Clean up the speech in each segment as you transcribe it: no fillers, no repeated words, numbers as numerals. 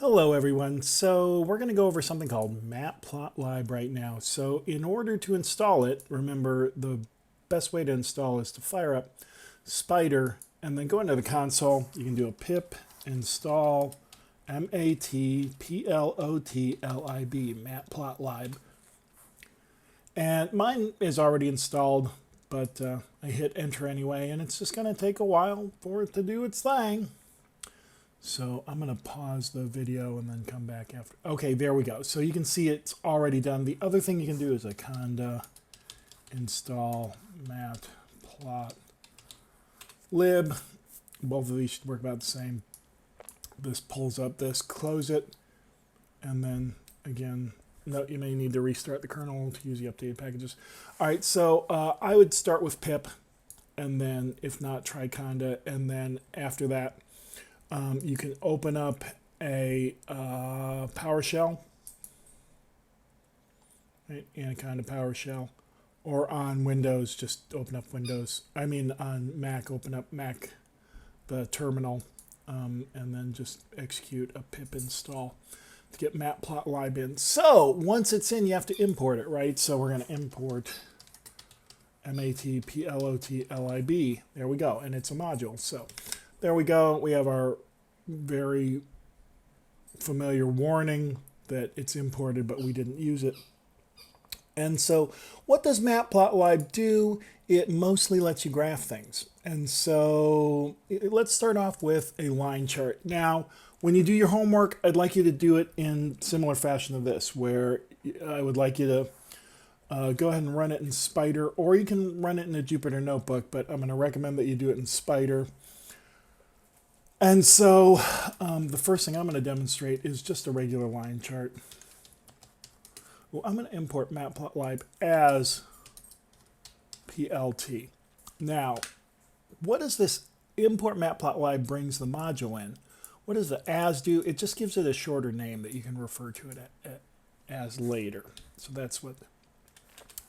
Hello everyone. So we're going to go over something called matplotlib right now. So in order to install it, remember the best way to install is to fire up Spider and then go into the console. You can do a pip install matplotlib, matplotlib. And mine is already installed, but I hit enter anyway, and it's just going to take a while for it to do its thing. So I'm going to pause the video and then come back after. Okay, there we go. So you can see it's already done. The other thing you can do is a conda install matplotlib. Both of these should work about the same. This pulls up this, close it, and then again, note you may need to restart the kernel to use the updated packages. All right, so I would start with pip, and then if not, try conda, and then after that, you can open up a PowerShell, right? Anaconda PowerShell, or on Windows, just open up Windows. I mean, on Mac, open up Mac, the terminal, and then just execute a pip install to get matplotlib in. So once it's in, you have to import it, right? So we're going to import matplotlib. There we go, and it's a module. So there we go. We have our very familiar warning that it's imported, but we didn't use it. And so what does matplotlib do? It mostly lets you graph things. And so let's start off with a line chart. Now, when you do your homework, I'd like you to do it in similar fashion to this, where I would like you to go ahead and run it in Spider, or you can run it in a Jupyter Notebook, but I'm going to recommend that you do it in Spider. And so the first thing I'm going to demonstrate is just a regular line chart. Well, I'm going to import matplotlib as PLT. Now, what does this import matplotlib brings the module in? What does the as do? It just gives it a shorter name that you can refer to it as later. So that's what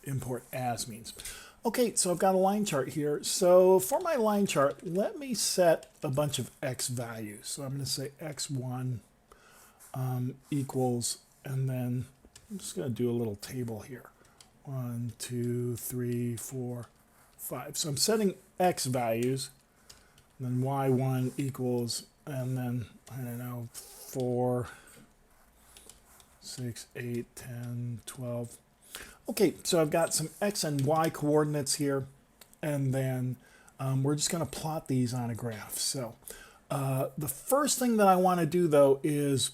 import as means. Okay, so I've got a line chart here. So for my line chart, let me set a bunch of x values. So I'm going to say x1 equals, and then I'm just going to do a little table here. 1, 2, 3, 4, 5. So I'm setting x values, and then y1 equals, and then, I don't know, 4, 6, 8, 10, 12. Okay, so I've got some x and y coordinates here, and then we're just going to plot these on a graph. So the first thing that I want to do, though, is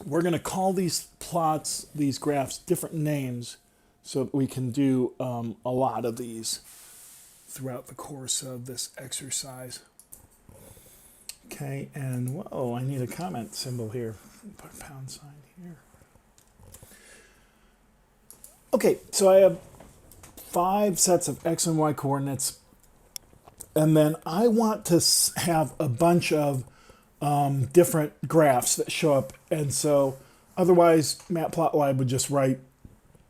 we're going to call these plots, these graphs, different names so that we can do a lot of these throughout the course of this exercise. Okay, and whoa, I need a comment symbol here. Put a pound sign here. Okay, so I have 5 sets of x and y coordinates, and then I want to have a bunch of different graphs that show up, and so otherwise matplotlib would just write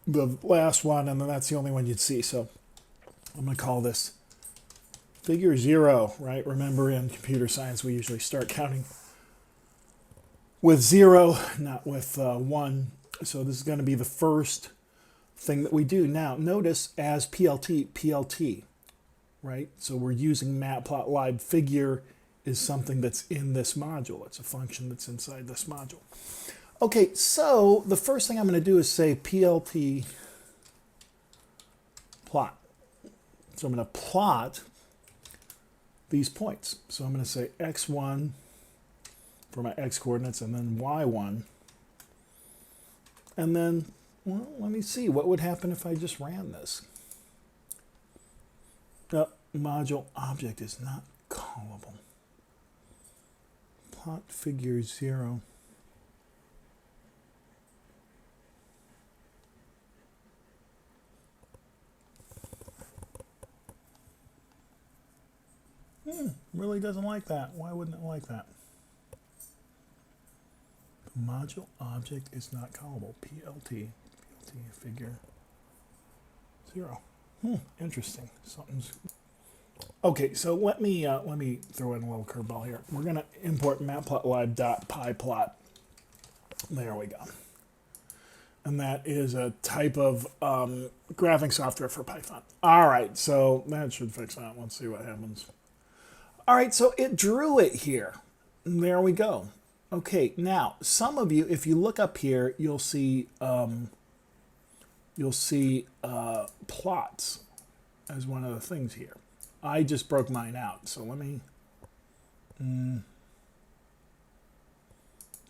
the last one, and then that's the only one you'd see. So I'm going to call this figure 0, right? Remember, in computer science we usually start counting with 0, not with 1. So this is going to be the first thing that we do. Now notice as PLT, right? So we're using matplotlib. Figure is something that's in this module. It's a function that's inside this module. Okay, so the first thing I'm going to do is say PLT plot. So I'm going to plot these points. So I'm going to say x1 for my x coordinates, and then y1, and then, well, let me see what would happen if I just ran this. The module object is not callable. Plot figure 0. Really doesn't like that. Why wouldn't it like that? The module object is not callable. PLT figure 0. Interesting. Something's Okay, so let me throw in a little curveball here. We're going to import matplotlib.pyplot. There we go. And that is a type of graphing software for Python. All right, so that should fix that. Let's see what happens. All right, so it drew it here. And there we go. Okay, now some of you, if you look up here, you'll see plots as one of the things here. I just broke mine out, so let me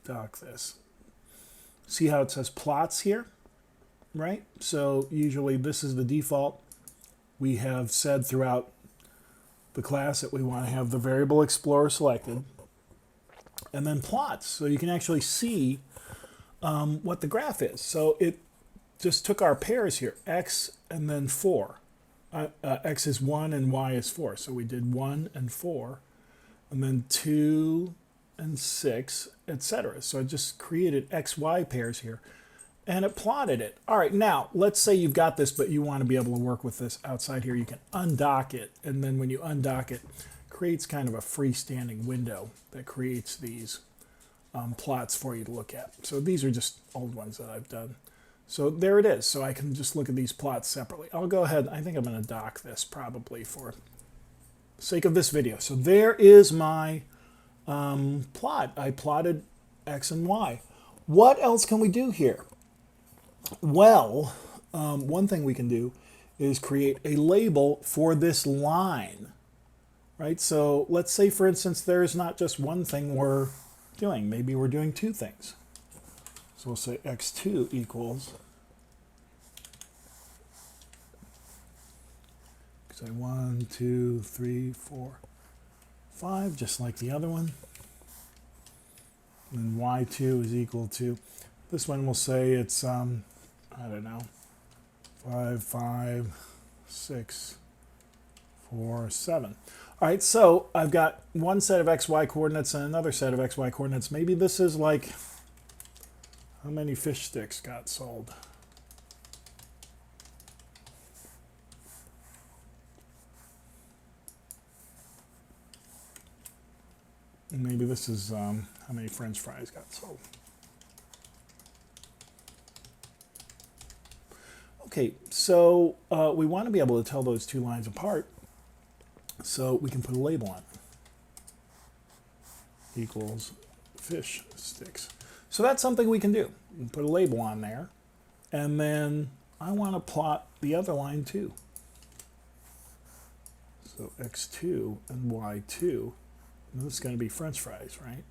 dock this. See how it says plots here, right? So usually this is the default. We have said throughout the class that we want to have the variable explorer selected, and then plots, so you can actually see what the graph is. So it just took our pairs here, x and then 4. X is 1 and y is 4. So we did 1 and 4, and then 2 and 6, etc. So I just created XY pairs here, and it plotted it. All right, now let's say you've got this, but you want to be able to work with this outside here. You can undock it, and then when you undock it, creates kind of a freestanding window that creates these plots for you to look at. So these are just old ones that I've done. So there it is. So I can just look at these plots separately. I'll go ahead. I think I'm going to dock this probably for the sake of this video. So there is my plot. I plotted X and Y. What else can we do here? Well, one thing we can do is create a label for this line, right? So let's say, for instance, there's not just one thing we're doing. Maybe we're doing two things. So we'll say x2 equals, say 1, 2, 3, 4, 5, just like the other one. And y2 is equal to, this one we'll say it's, I don't know, 5, 5, 6, 4, 7. All right, so I've got one set of xy coordinates and another set of xy coordinates. Maybe this is like, how many fish sticks got sold? And maybe this is how many French fries got sold. Okay, so we want to be able to tell those two lines apart, so we can put a label on it. Equals fish sticks. So that's something we can do. We can put a label on there, and then I want to plot the other line too. So x2 and y2, and this is going to be French fries, right?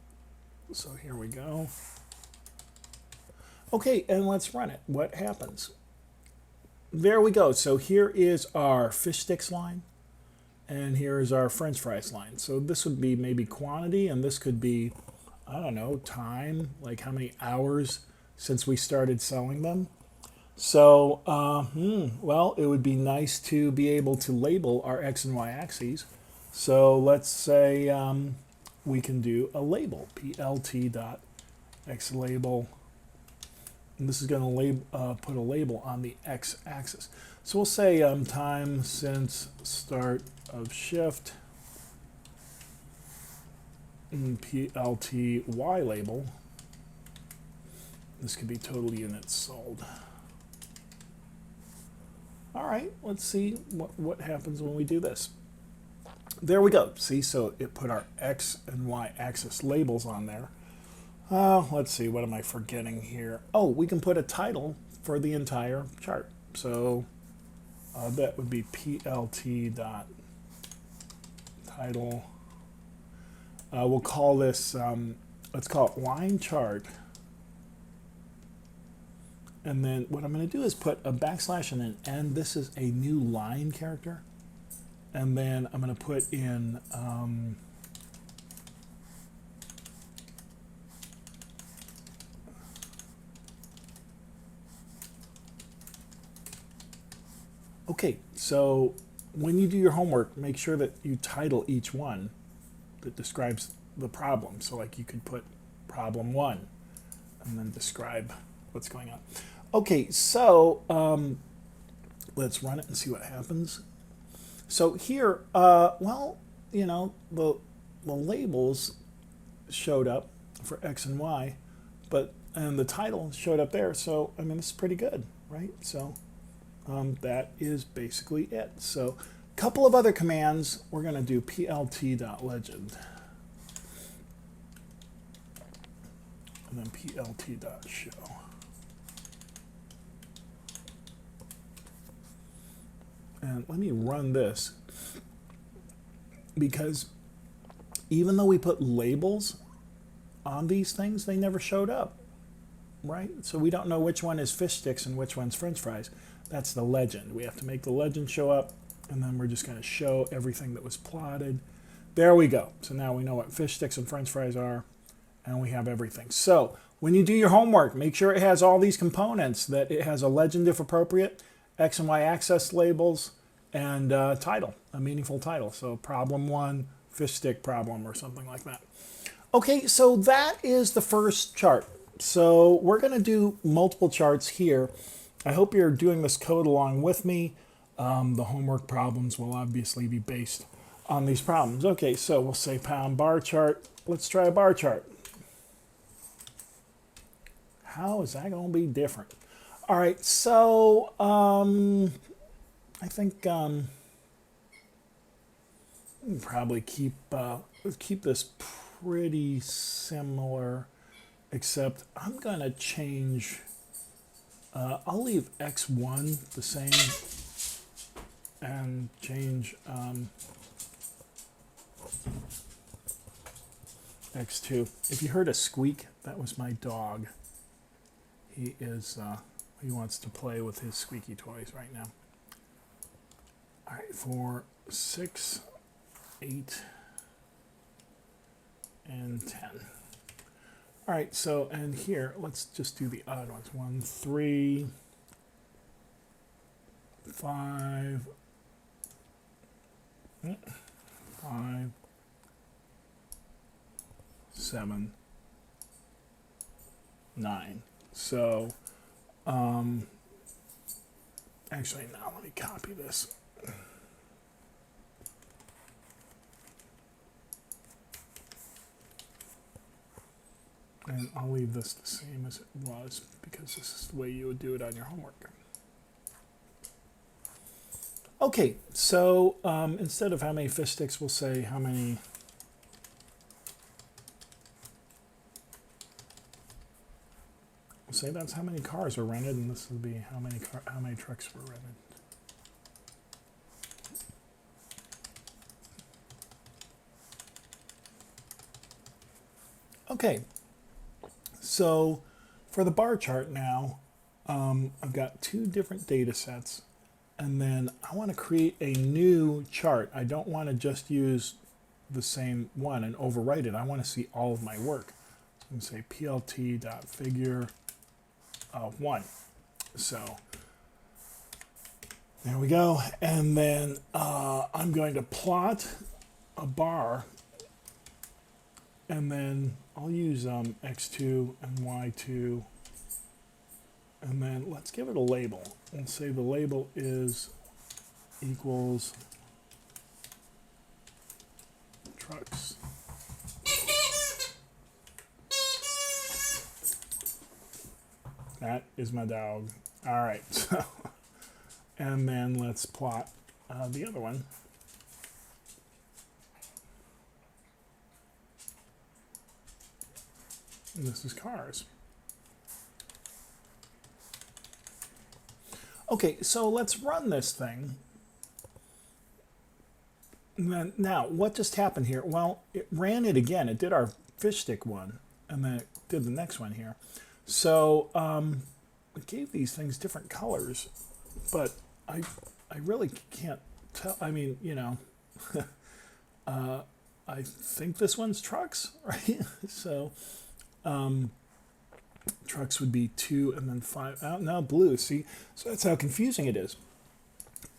So here we go. Okay, and let's run it. What happens? There we go. So here is our fish sticks line, and here is our French fries line. So this would be maybe quantity, and this could be, I don't know, time, like how many hours since we started selling them. So, well, it would be nice to be able to label our x and y axes. So let's say we can do a label, plt.xlabel. And this is going to put a label on the x-axis. So we'll say time since start of shift, plt y label. This could be total units sold. All right, let's see what happens when we do this. There we go. See, so it put our x and y axis labels on there. Let's see, what am I forgetting here? Oh, we can put a title for the entire chart. So that would be plt.title. We'll call this, let's call it line chart. And then what I'm going to do is put a backslash and an N. This is a new line character. And then I'm going to put in okay, so when you do your homework, make sure that you title each one that describes the problem. So like you could put problem 1 and then describe what's going on. Okay, so let's run it and see what happens. So here, well, you know, the labels showed up for x and y, and the title showed up there. So, I mean, this is pretty good, right? So that is basically it. So a couple of other commands. We're going to do plt.legend. And then plt.show. And let me run this, because even though we put labels on these things, they never showed up, right? So we don't know which one is fish sticks and which one's French fries. That's the legend. We have to make the legend show up, and then we're just going to show everything that was plotted. There we go. So now we know what fish sticks and French fries are, and we have everything. So when you do your homework, make sure it has all these components, that it has a legend if appropriate, X and Y access labels, and title, a meaningful title. So problem 1, fish stick problem, or something like that. Okay, so that is the first chart. So we're going to do multiple charts here. I hope you're doing this code along with me. The homework problems will obviously be based on these problems. Okay, so we'll say pound bar chart. Let's try a bar chart. How is that going to be different? All right, so I think we'll probably keep this pretty similar, except I'm going to change. I'll leave x1 the same and change x2. If you heard a squeak, that was my dog. He wants to play with his squeaky toys right now. All right, for 6, 8, and 10. All right, so, and here, let's just do the odd ones. 1, 3, 5, 5, 7, 9. So, actually, now let me copy this. And I'll leave this the same as it was, because this is the way you would do it on your homework. Okay, so instead of how many fish sticks, we'll say how many. We'll say that's how many cars were rented, and this will be how many trucks were rented. Okay. So for the bar chart now, I've got 2 different data sets, and then I want to create a new chart. I don't want to just use the same one and overwrite it. I want to see all of my work. So I'm going to say plt.figure 1. So there we go. And then I'm going to plot a bar, and then I'll use x2 and y2, and then let's give it a label. We'll say the label is equals trucks. That is my dog. All right, so, and then let's plot the other one. And this is cars. Okay, so let's run this thing. And then, now, what just happened here? Well, it ran it again. It did our fish stick one, and then it did the next one here. So it gave these things different colors, but I really can't tell. I mean, you know, I think this one's trucks, right? So trucks would be 2 and then 5. Oh, now blue. See, so that's how confusing it is.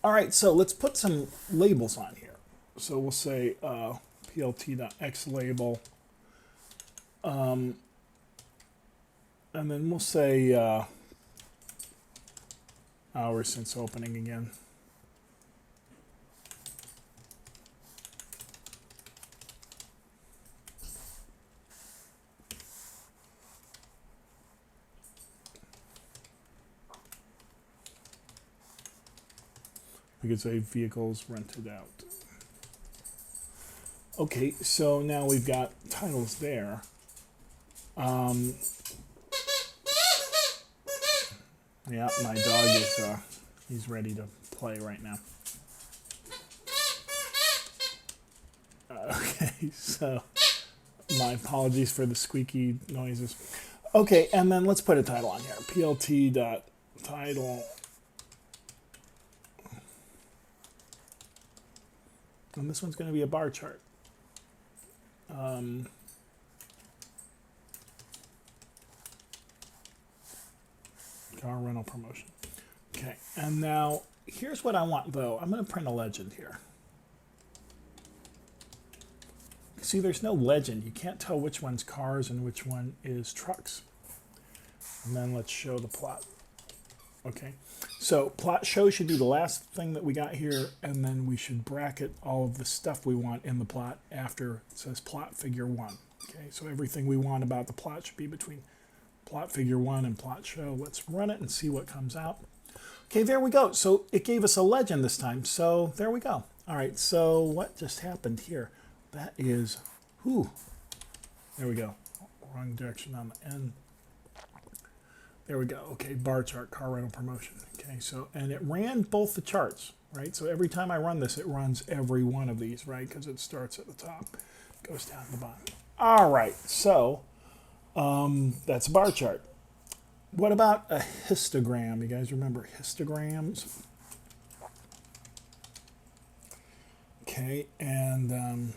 All right, so let's put some labels on here. So we'll say plt.xlabel, and then we'll say hours since opening again. We could say vehicles rented out. Okay, so now we've got titles there. Yeah, my dog is, he's ready to play right now. Okay, so my apologies for the squeaky noises. Okay, and then let's put a title on here. plt.title. And this one's going to be a bar chart. Car rental promotion. Okay, and now here's what I want though. I'm going to print a legend here. See, there's no legend. You can't tell which one's cars and which one is trucks. And then let's show the plot. Okay, so plot show should be the last thing that we got here, and then we should bracket all of the stuff we want in the plot after it says plot figure 1. Okay, so everything we want about the plot should be between plot figure 1 and plot show. Let's run it and see what comes out. Okay, there we go. So it gave us a legend this time. So there we go. All right, so what just happened here? That is, there we go. Wrong direction on the end. There we go. Okay, bar chart, car rental promotion. Okay, so, and it ran both the charts, right? So every time I run this, it runs every one of these, right? Because it starts at the top, goes down to the bottom. All right, so that's a bar chart. What about a histogram? You guys remember histograms? Okay, and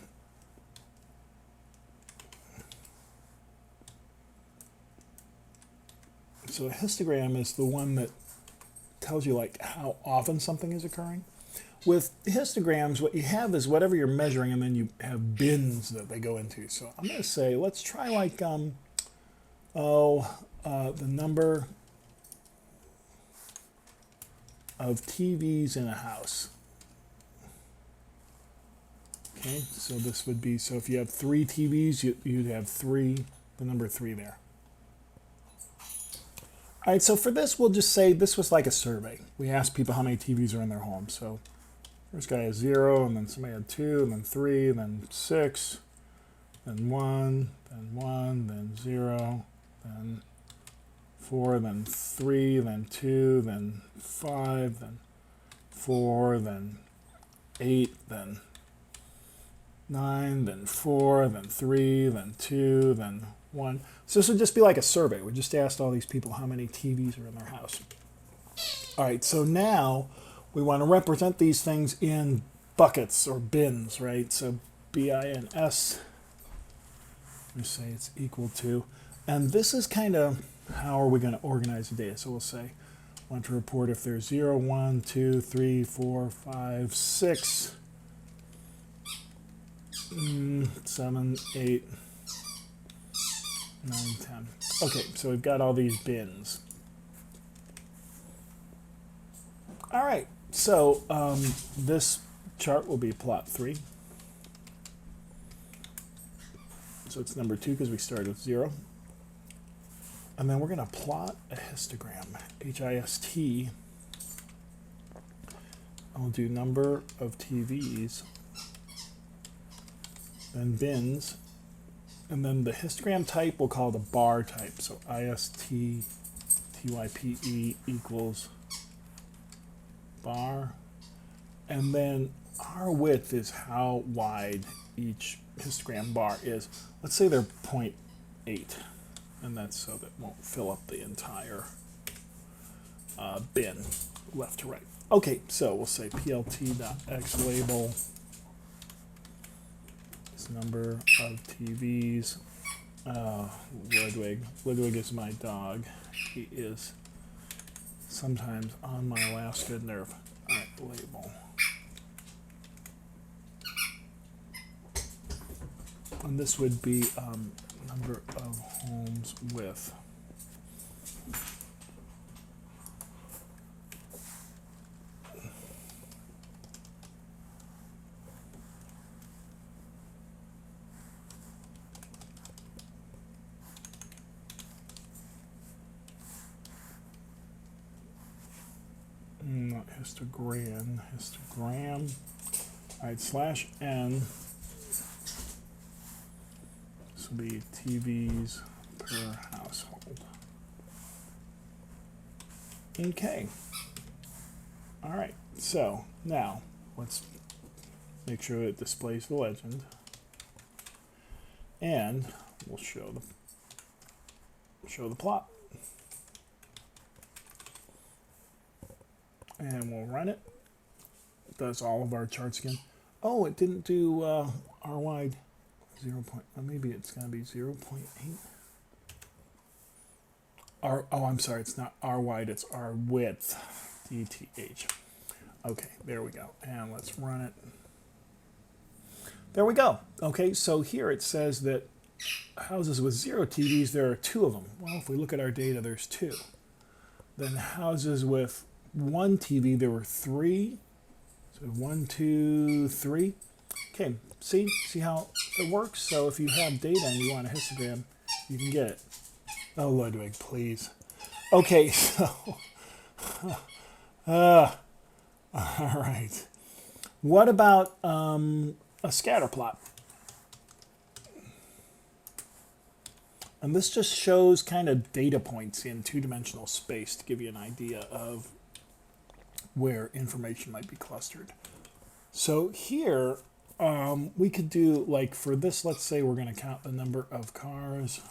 so a histogram is the one that tells you like how often something is occurring. With histograms, what you have is whatever you're measuring, and then you have bins that they go into. So I'm going to say, let's try like, the number of TVs in a house. Okay, so this would be, so if you have 3 TVs, you'd have 3, the number 3 there. All right, so for this, we'll just say this was like a survey. We asked people how many TVs are in their home. So first guy has 0, and then somebody had 2, and then 3, and then 6, then 1, then 0, then 4, then 3, then 2, then 5, then 4, then 8, then 9, then 4, then 3, then 2, then 1. So this would just be like a survey. We just asked all these people how many TVs are in their house. All right, so now we want to represent these things in buckets or bins, right? So BINS, we say it's equal to. And this is kind of how are we going to organize the data. So we'll say, want to report if there's 0, 1, 2, 3, 4, 5, 6, 7, 8, 9, 10. Okay, so we've got all these bins. All right, so this chart will be plot 3. So it's number 2 because we started with 0. And then we're going to plot a histogram, HIST. I'll do number of TVs, then bins, and then the histogram type we'll call the bar type. So ISTTYPE equals bar. And then our width is how wide each histogram bar is. Let's say they're 0.8. And that's so that won't fill up the entire bin, left to right. Okay, so we'll say plt.xlabel is number of TVs. Ludwig. Ludwig is my dog. He is sometimes on my last good nerve. All right, label. And this would be number of homes with. No, want histogram. All right, /n. This will be TVs per household. Okay. All right, so now let's make sure it displays the legend. And we'll show the plot. And we'll run it. It does all of our charts again. Oh, it didn't do R wide 0. Maybe it's going to be 0.8. I'm sorry, it's not R wide, it's R width. DTH. Okay, there we go. And let's run it. There we go. Okay, so here it says that houses with 0 TVs, there are 2 of them. Well, if we look at our data, there's 2. Then houses with 1 TV, there were 3. So 1, 2, 3. Okay, see how it works? So if you have data and you want a histogram, you can get it. Oh, Ludwig, please. Okay, so, all right. What about a scatter plot? And this just shows kind of data points in 2-dimensional space to give you an idea of where information might be clustered. So here, we could do, like for this, let's say we're going to count the number of cars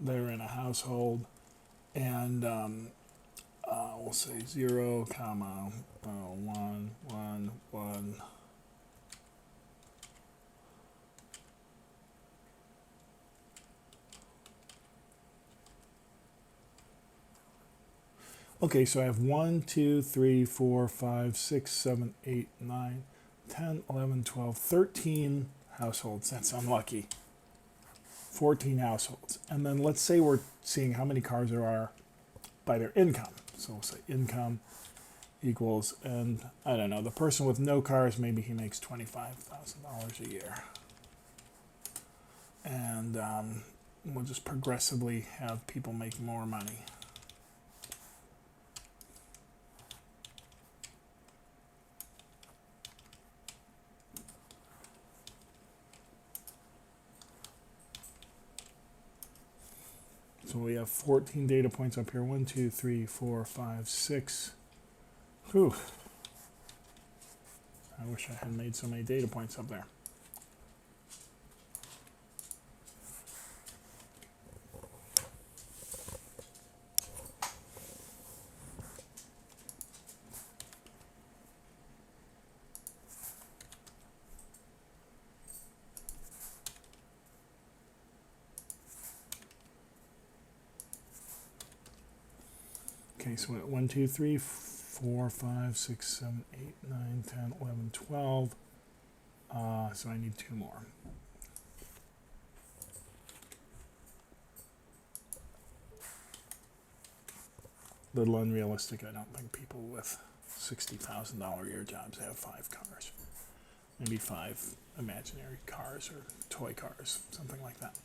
that are in a household, and we'll say 0, 1, 1, 1. Okay, so I have 1, 2, 3, 4, 5, 6, 7, 8, 9, 10, 11, 12, 13 households. That's unlucky. 14 households. And then let's say we're seeing how many cars there are by their income. So we'll say income equals, and I don't know, the person with no cars, maybe he makes $25,000 a year. And we'll just progressively have people make more money. So we have 14 data points up here. 1, 2, 3, 4, 5, 6. Whew. I wish I had made so many data points up there. Okay, so 1, 2, 3, 4, 5, 6, 7, 8, 9, 10, 11, 12. So I need 2 more. Little unrealistic. I don't think people with $60,000 a year jobs have 5 cars. Maybe 5 imaginary cars or toy cars, something like that.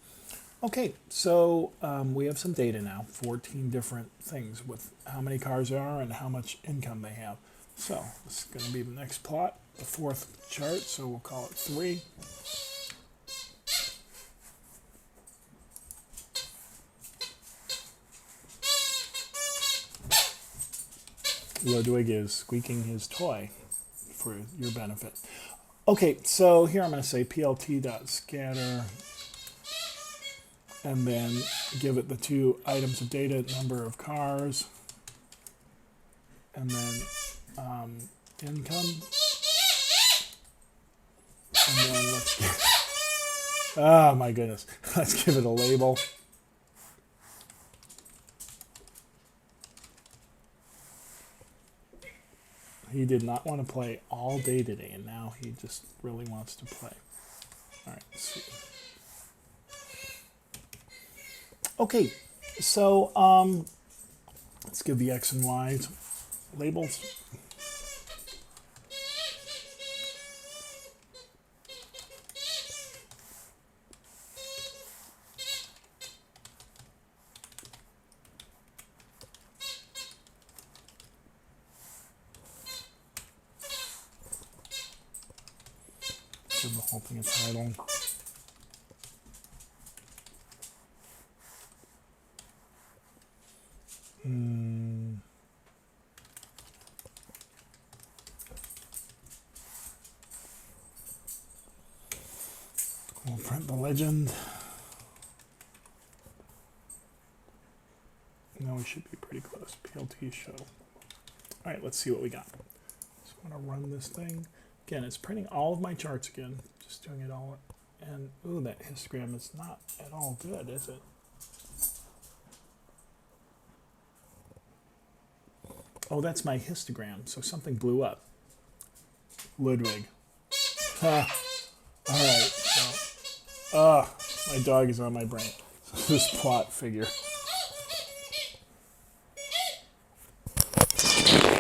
Okay, so we have some data now, 14 different things with how many cars there are and how much income they have. So this is going to be the next plot, the 4th chart, so we'll call it 3. Ludwig is squeaking his toy for your benefit. Okay, so here I'm going to say plt.scatter, and then give it the 2 items of data, number of cars, and then income. And then let's give, oh my goodness, let's give it a label. He did not want to play all day today, and now he just really wants to play. All right, let's see. Okay, so let's give the X and Y labels. whole thing a title. We'll print the legend. Now we should be pretty close. PLT show. All right, let's see what we got. So I'm going to run this thing. Again, it's printing all of my charts again. Just doing it all. And, ooh, that histogram is not at all good, is it? Oh, that's my histogram. So something blew up. Ludwig. Ha. All right. So, my dog is on my brain. This plot figure.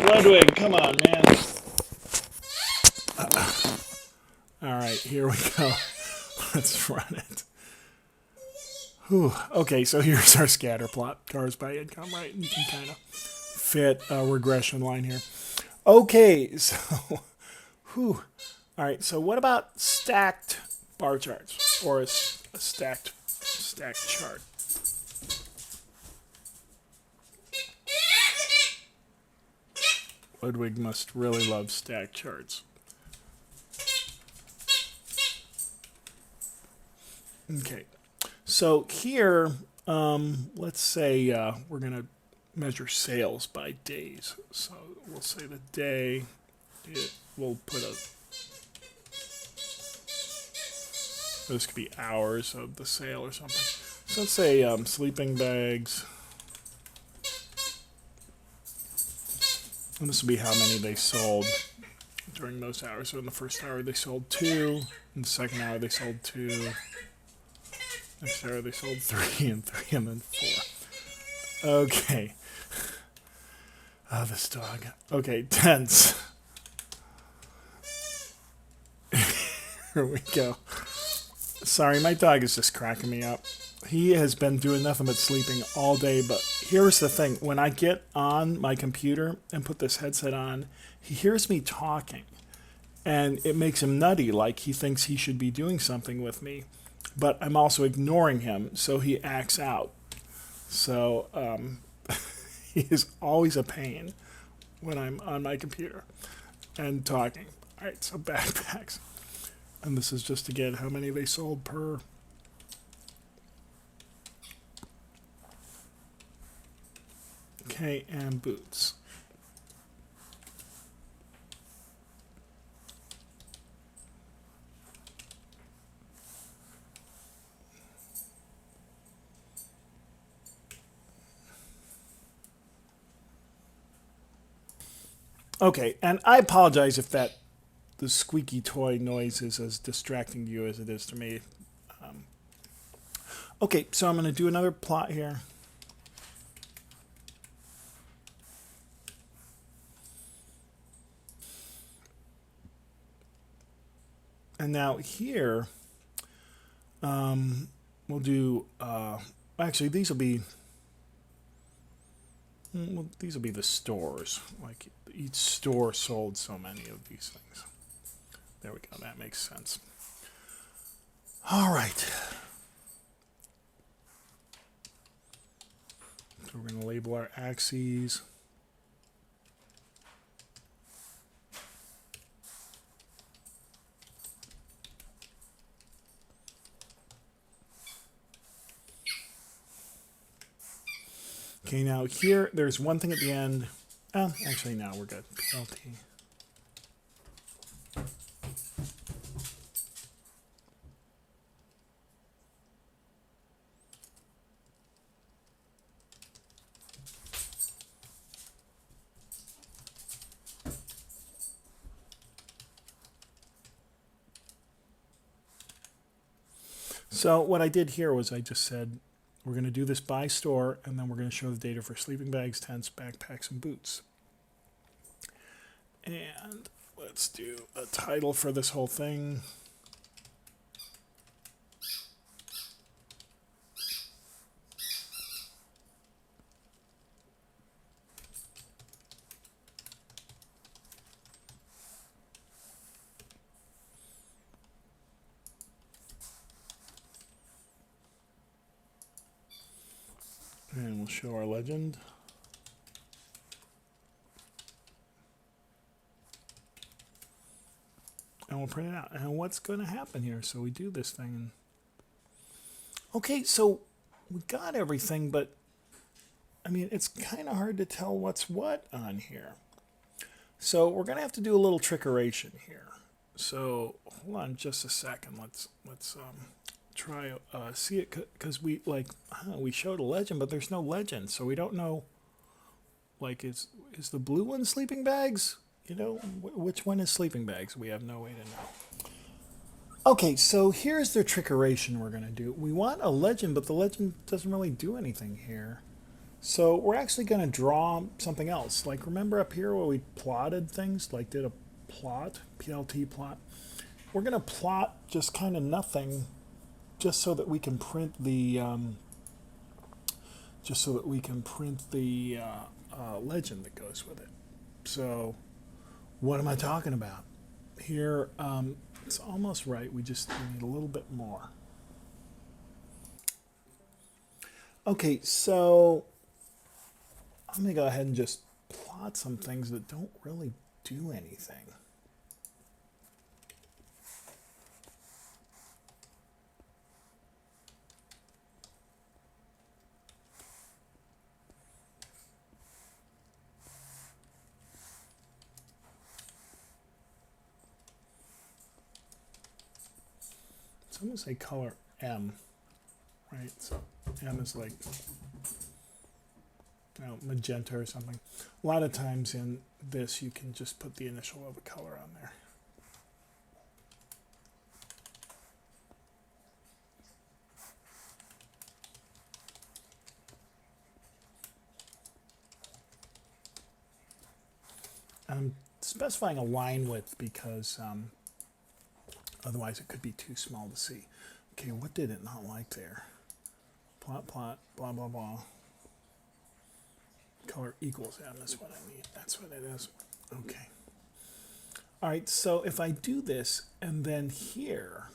Ludwig, come on, man. All right, here we go. Let's run it. Whew. Okay, so here's our scatter plot. Cars by income, right? You can kind of fit a regression line here. Okay, so, whew. All right, so what about stacked bar charts or a stacked chart? Ludwig must really love stacked charts. Okay, so here, let's say we're going to measure sales by days. So we'll say the day, we'll put this could be hours of the sale or something. So let's say sleeping bags. And this will be how many they sold during those hours. So in the first hour they sold 2. In the second hour they sold 2. Next hour they sold 3 and 3 and then 4. Okay. Oh, this dog. Okay, tense. Here we go. Sorry, my dog is just cracking me up. He has been doing nothing but sleeping all day, but here's the thing. When I get on my computer and put this headset on, he hears me talking, and it makes him nutty, like he thinks he should be doing something with me, but I'm also ignoring him, so he acts out. So he is always a pain when I'm on my computer and talking. All right, so backpacks. And this is just to get how many they sold per. Okay, and boots. Okay, and I apologize if the squeaky toy noise is as distracting to you as it is to me. Okay, so I'm going to do another plot here. And now here, we'll do, actually these will be, well, these will be the stores. Like each store sold so many of these things. There we go, that makes sense. All right. So we're going to label our axes. Okay, now here, there's one thing at the end. Oh, actually, no, we're good. PLT. So what I did here was I just said, we're going to do this by store, and then we're going to show the data for sleeping bags, tents, backpacks, and boots. And let's do a title for this whole thing. And we'll show our legend. And we'll print it out. And what's going to happen here? So we do this thing. Okay, so we got everything, but I mean, it's kind of hard to tell what's what on here. So we're going to have to do a little trickeration here. So hold on just a second. Let's try see it, because we we showed a legend, but there's no legend, so we don't know. Like, is the blue one sleeping bags? You know, which one is sleeping bags? We have no way to know. Okay, so here's the trickeration we're going to do. We want a legend, but the legend doesn't really do anything here. So we're actually going to draw something else. Like, remember up here where we plotted things? Like, did a plot, PLT plot. We're going to plot just kind of nothing, just so that we can print the legend that goes with it. So what am I talking about? Here, it's almost right. We need a little bit more. Okay, so I'm going to go ahead and just plot some things that don't really do anything. So I'm going to say color M, right? So M is like, magenta or something. A lot of times in this, you can just put the initial of a color on there. I'm specifying a line width because otherwise it could be too small to see. Okay, what did it not like there? Plot, blah, blah, blah. Color equals M is what I need. That's what it is. Okay. All right, so if I do this, and then here,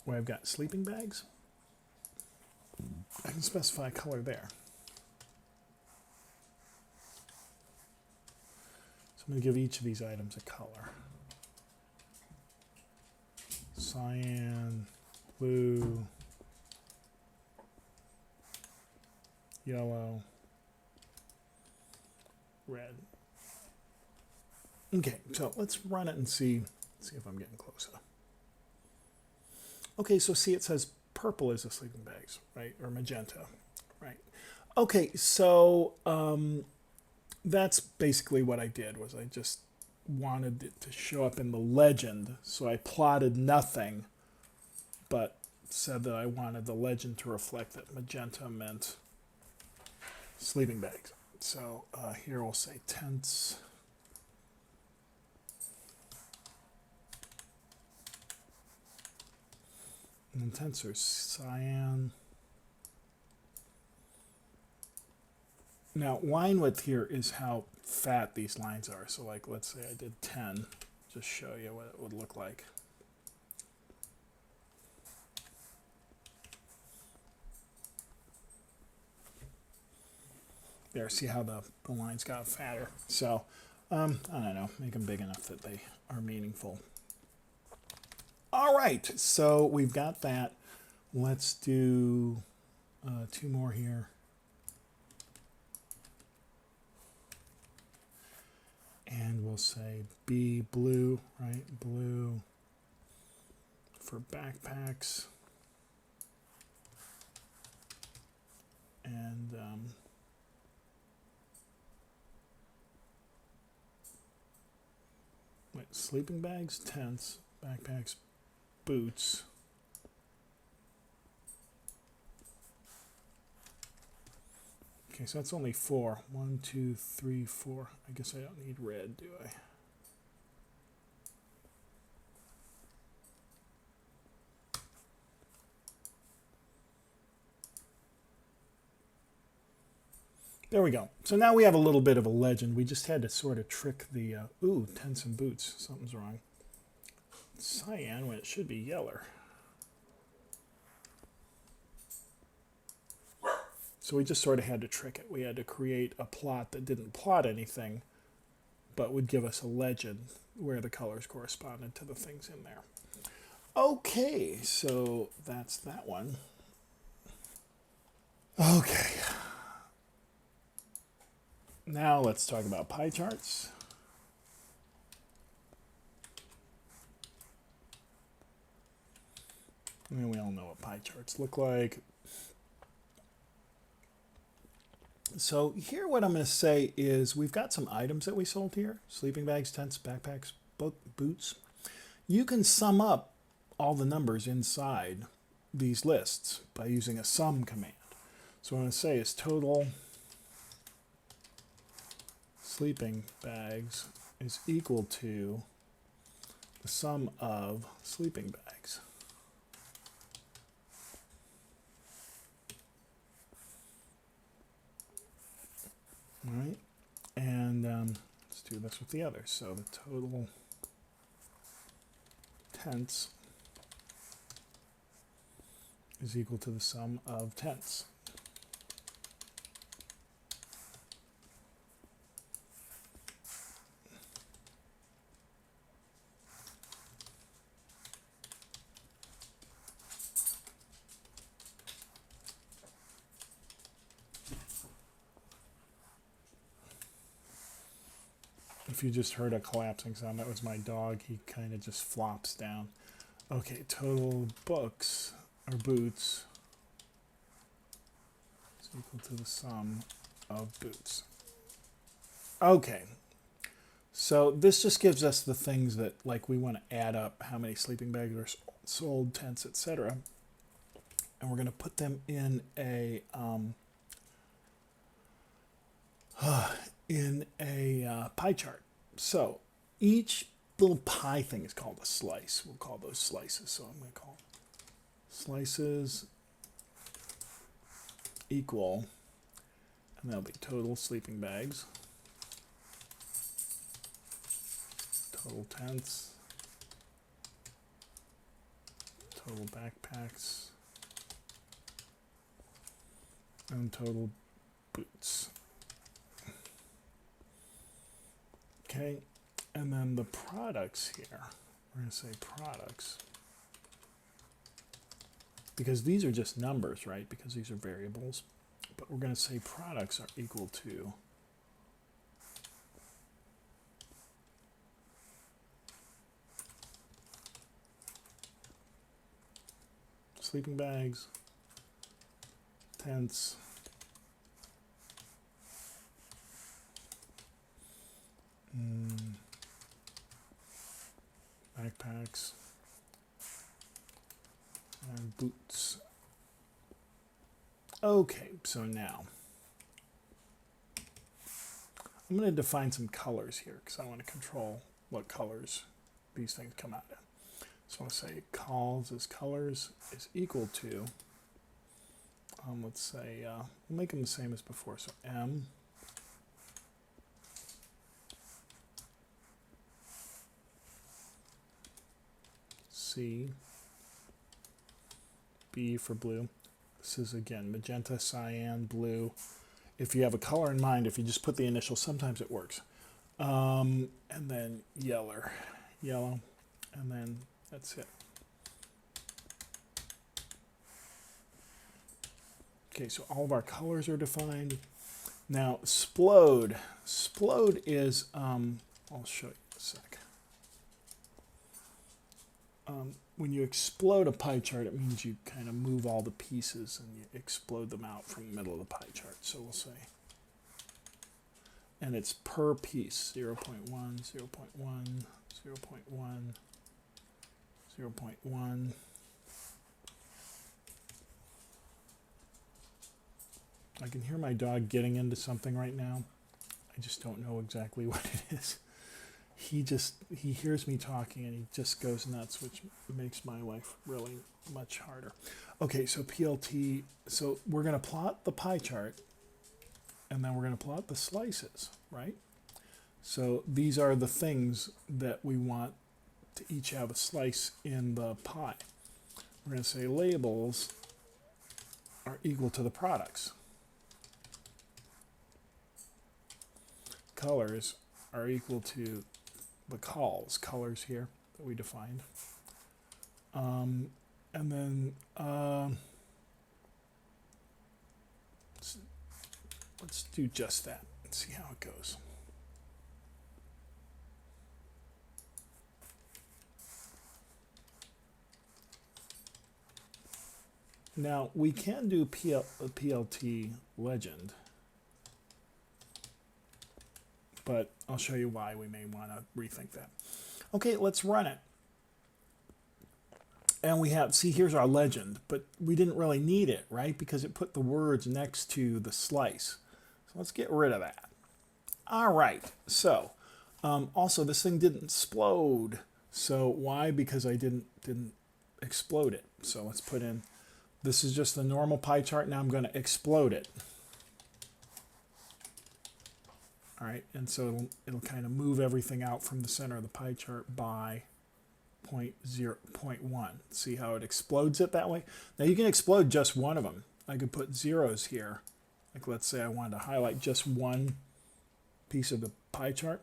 where I've got sleeping bags, I can specify a color there. So I'm going to give each of these items a color. Cyan, blue, yellow, red. Okay, so let's run it and see if I'm getting closer. Okay, so see, it says purple is the sleeping bags, right? Or magenta, right? Okay, so that's basically what I did. Was I just wanted it to show up in the legend, so I plotted nothing, but said that I wanted the legend to reflect that magenta meant sleeping bags. So here we'll say tents. And tents are cyan. Now, line width here is how fat these lines are. So, like, let's say I did 10, just show you what it would look like. There, see how the lines got fatter. So, I don't know, make them big enough that they are meaningful. All right, so we've got that. Let's do 2 more here. And we'll say B blue, right? Blue for backpacks. And sleeping bags, tents, backpacks, boots. Okay, so that's only 4. 1, 2, 3, 4. I guess I don't need red, do I? There we go. So now we have a little bit of a legend. We just had to sort of trick the, ooh, tents and boots. Something's wrong. Cyan when it should be yeller. So we just sort of had to trick it. We had to create a plot that didn't plot anything, but would give us a legend where the colors corresponded to the things in there. Okay, so that's that one. Okay. Now let's talk about pie charts. I mean, we all know what pie charts look like. So here what I'm going to say is we've got some items that we sold here. Sleeping bags, tents, backpacks, boots. You can sum up all the numbers inside these lists by using a sum command. So what I'm going to say is total sleeping bags is equal to the sum of sleeping bags. All right, and let's do this with the others. So the total tents is equal to the sum of tents. If you just heard a collapsing sound, that was my dog. He kind of just flops down. Okay, total books or boots is equal to the sum of boots. Okay, so this just gives us the things that, like, we want to add up how many sleeping bags are sold, tents, etc. And we're going to put them in a pie chart. So each little pie thing is called a slice. We'll call those slices. So I'm going to call slices equal, and that'll be total sleeping bags, total tents, total backpacks, and total boots. Okay, and then the products here, we're going to say products, because these are just numbers, right? Because these are variables. But we're going to say products are equal to sleeping bags, tents, backpacks, and boots. Okay, so now I'm going to define some colors here because I want to control what colors these things come out in. So I'll say calls as colors is equal to, let's say, we'll make them the same as before. So M C, B for blue. This is, again, magenta, cyan, blue. If you have a color in mind, if you just put the initials, sometimes it works. And then yellow, and then that's it. Okay, so all of our colors are defined. Now, explode. Explode is, I'll show you in a sec. When you explode a pie chart, it means you kind of move all the pieces and you explode them out from the middle of the pie chart. So we'll say, and it's per piece, 0.1, 0.1, 0.1, 0.1. I can hear my dog getting into something right now. I just don't know exactly what it is. He hears me talking and he just goes nuts, which makes my life really much harder. Okay, so PLT, so we're going to plot the pie chart and then we're going to plot the slices, right? So these are the things that we want to each have a slice in the pie. We're going to say labels are equal to the products. Colors are equal to the colors here that we defined. And then let's do just that and see how it goes. Now we can do PLT legend, but I'll show you why we may want to rethink that. Okay, let's run it. And we have, see, here's our legend, but we didn't really need it, right? Because it put the words next to the slice. So let's get rid of that. All right, so also this thing didn't explode. So why? Because I didn't explode it. So let's put in, this is just the normal pie chart. Now I'm going to explode it. All right, and so it'll kind of move everything out from the center of the pie chart by 0.1. See how it explodes it that way? Now you can explode just one of them. I could put zeros here. Like let's say I wanted to highlight just one piece of the pie chart.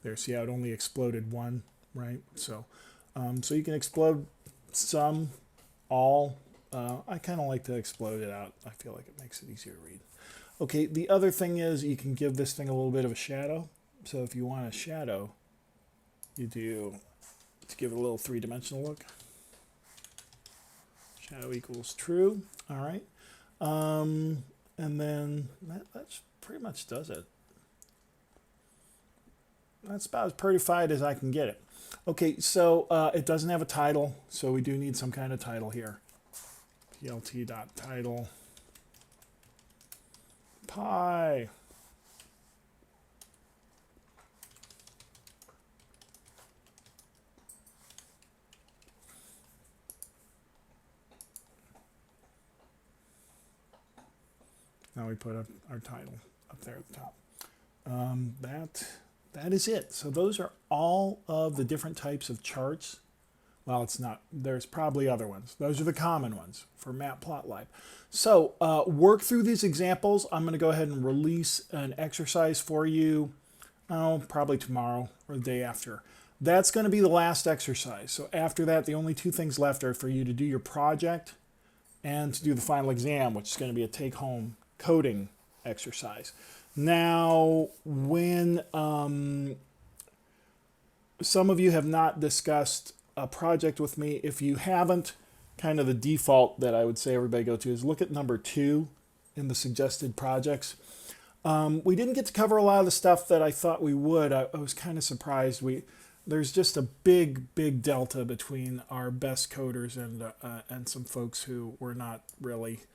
There, see how it only exploded one, right? So, so you can explode some, all. I kind of like to explode it out. I feel like it makes it easier to read. Okay, the other thing is you can give this thing a little bit of a shadow. So if you want a shadow, you do, to give it a little three-dimensional look. Shadow equals true. All right. And then that pretty much does it. That's about as prettified as I can get it. Okay, so it doesn't have a title, so we do need some kind of title here. plt.title pie. Now we put our title up there at the top. That is it. So those are all of the different types of charts. Well, it's not. There's probably other ones. Those are the common ones for matplotlib. So work through these examples. I'm going to go ahead and release an exercise for you, probably tomorrow or the day after. That's going to be the last exercise. So after that, the only two things left are for you to do your project and to do the final exam, which is going to be a take-home coding exercise. Now, when some of you have not discussed a project with me, if you haven't, kind of the default that I would say everybody go to is look at number 2 in the suggested projects. We didn't get to cover a lot of the stuff that I thought we would. I was kind of surprised. There's just a big delta between our best coders and some folks who were not really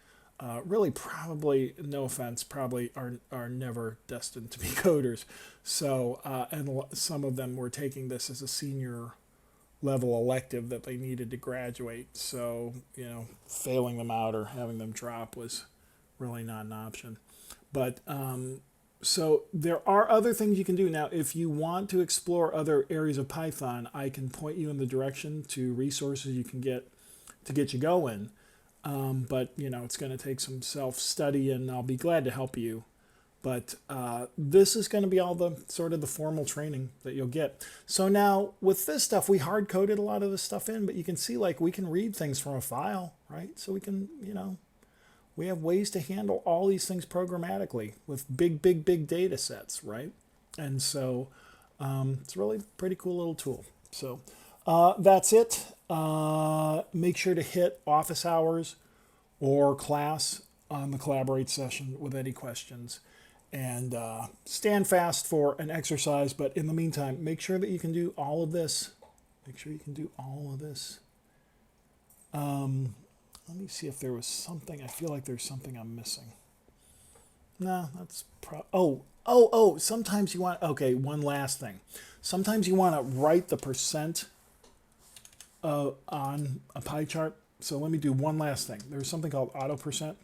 probably, no offense, probably are never destined to be coders. So, and some of them were taking this as a senior level elective that they needed to graduate. So, failing them out or having them drop was really not an option. But, so there are other things you can do. Now, if you want to explore other areas of Python, I can point you in the direction to resources you can get to get you going. But it's going to take some self-study, and I'll be glad to help you. But this is going to be all the sort of the formal training that you'll get. So now with this stuff, we hard-coded a lot of this stuff in, but you can see like we can read things from a file, right? So we can, we have ways to handle all these things programmatically with big data sets, right? And so it's really a pretty cool little tool. So that's it. Make sure to hit office hours or class on the Collaborate session with any questions. And stand fast for an exercise. But in the meantime, make sure that you can do all of this. Make sure you can do all of this. Let me see if there was something. I feel like there's something I'm missing. No, that's sometimes you want, okay, one last thing. Sometimes you want to write the percent on a pie chart. So let me do one last thing. There's something called auto percent.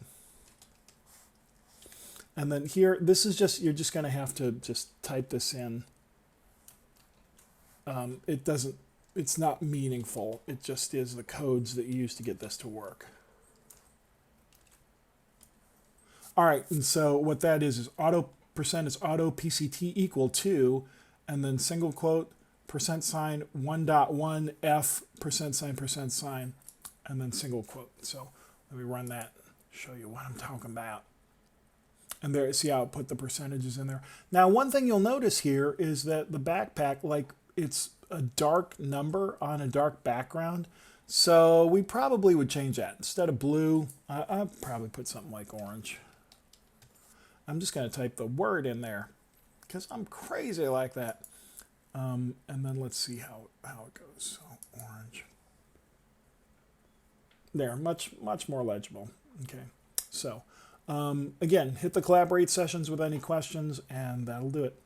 And then here, this is just, you're just going to have to just type this in. It's not meaningful. It just is the codes that you use to get this to work. All right, and so what that is auto percent is auto PCT equal to, and then single quote, percent sign 1.1 F percent sign, and then single quote. So let me run that, show you what I'm talking about. And there, see how I put the percentages in there. Now, one thing you'll notice here is that the backpack, like, it's a dark number on a dark background. So we probably would change that. Instead of blue, I'd probably put something like orange. I'm just going to type the word in there because I'm crazy like that. And then let's see how it goes. So orange. There, much more legible. Okay, so again, hit the collaborate sessions with any questions, and that'll do it.